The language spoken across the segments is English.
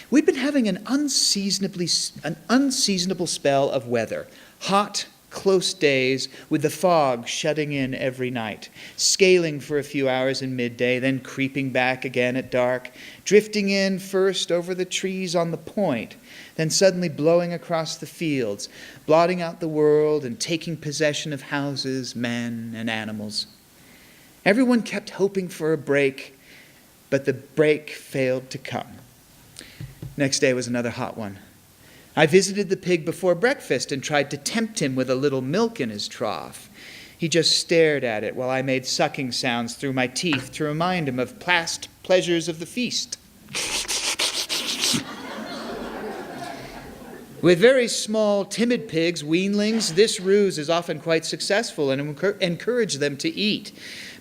We'd been having an unseasonable spell of weather. Hot, close days with the fog shutting in every night, scaling for a few hours in midday, then creeping back again at dark, drifting in first over the trees on the point, then suddenly blowing across the fields, blotting out the world and taking possession of houses, men, and animals. Everyone kept hoping for a break, but the break failed to come. Next day was another hot one. I visited the pig before breakfast and tried to tempt him with a little milk in his trough. He just stared at it while I made sucking sounds through my teeth to remind him of past pleasures of the feast. With very small, timid pigs, weanlings, this ruse is often quite successful and encourage them to eat.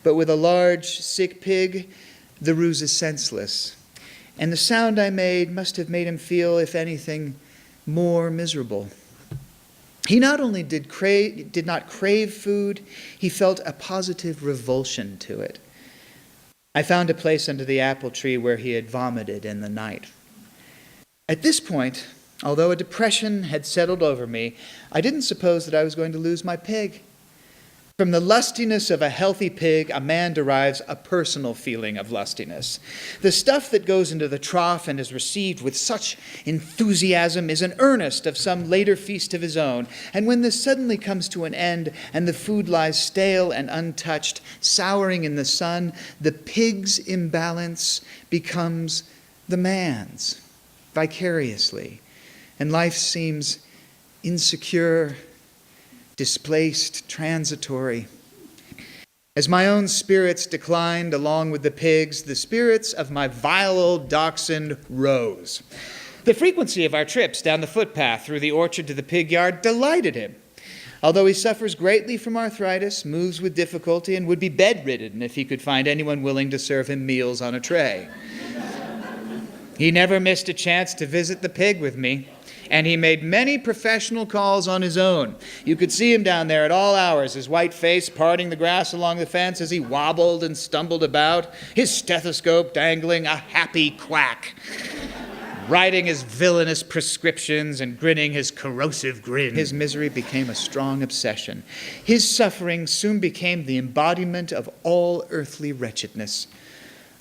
But with a large, sick pig, the ruse is senseless. And the sound I made must have made him feel, if anything, more miserable. He not only did not crave food, he felt a positive revulsion to it. I found a place under the apple tree where he had vomited in the night. At this point, although a depression had settled over me, I didn't suppose that I was going to lose my pig. From the lustiness of a healthy pig, a man derives a personal feeling of lustiness. The stuff that goes into the trough and is received with such enthusiasm is an earnest of some later feast of his own. And when this suddenly comes to an end and the food lies stale and untouched, souring in the sun, the pig's imbalance becomes the man's, vicariously. And life seems insecure, displaced, transitory. As my own spirits declined along with the pigs, the spirits of my vile old dachshund rose. The frequency of our trips down the footpath through the orchard to the pig yard delighted him. Although he suffers greatly from arthritis, moves with difficulty, and would be bedridden if he could find anyone willing to serve him meals on a tray. He never missed a chance to visit the pig with me, and he made many professional calls on his own. You could see him down there at all hours, his white face parting the grass along the fence as he wobbled and stumbled about, his stethoscope dangling, a happy quack, writing his villainous prescriptions and grinning his corrosive grin. His misery became a strong obsession. His suffering soon became the embodiment of all earthly wretchedness.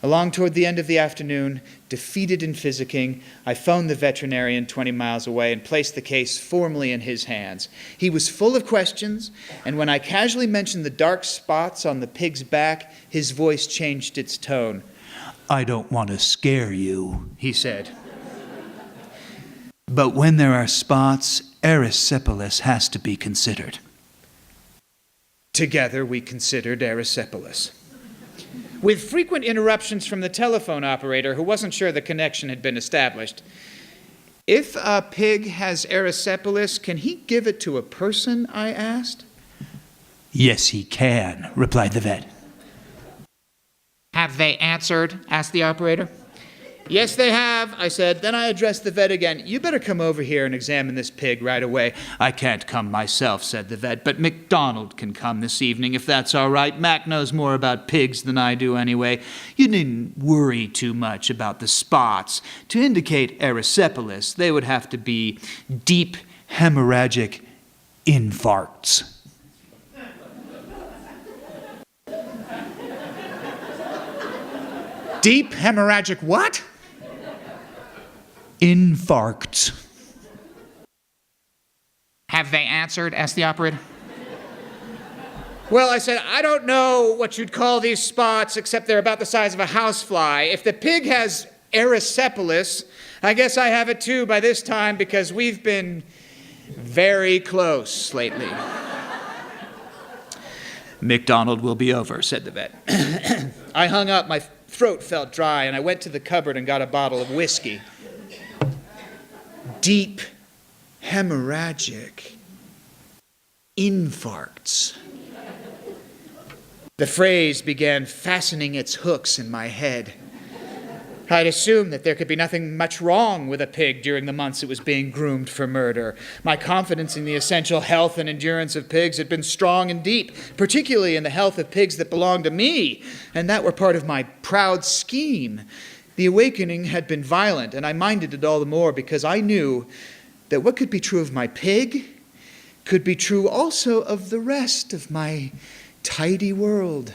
Along toward the end of the afternoon, defeated in physicking, I phoned the veterinarian 20 miles away and placed the case formally in his hands. He was full of questions, and when I casually mentioned the dark spots on the pig's back, his voice changed its tone. "I don't want to scare you," he said. "But when there are spots, erysipelas has to be considered." Together we considered erysipelas. With frequent interruptions from the telephone operator who wasn't sure the connection had been established. "If a pig has erysipelas, can he give it to a person?" I asked. "Yes, he can," replied the vet. "Have they answered?" asked the operator. "Yes, they have," I said. Then I addressed the vet again. "You better come over here and examine this pig right away." "I can't come myself," said the vet, "but McDonald can come this evening if that's all right. Mac knows more about pigs than I do anyway. You needn't worry too much about the spots. To indicate erysipelas, they would have to be deep hemorrhagic infarcts." Deep hemorrhagic what? Infarcts. "Have they answered?" asked the operator. "Well," I said, "I don't know what you'd call these spots, except they're about the size of a housefly. If the pig has erysipelas, I guess I have it too by this time, because we've been very close lately." "McDonald will be over," said the vet. I hung up, my throat felt dry, and I went to the cupboard and got a bottle of whiskey. Deep hemorrhagic infarcts. The phrase began fastening its hooks in my head. I'd assumed that there could be nothing much wrong with a pig during the months it was being groomed for murder. My confidence in the essential health and endurance of pigs had been strong and deep, particularly in the health of pigs that belonged to me, and that were part of my proud scheme. The awakening had been violent, and I minded it all the more because I knew that what could be true of my pig could be true also of the rest of my tidy world.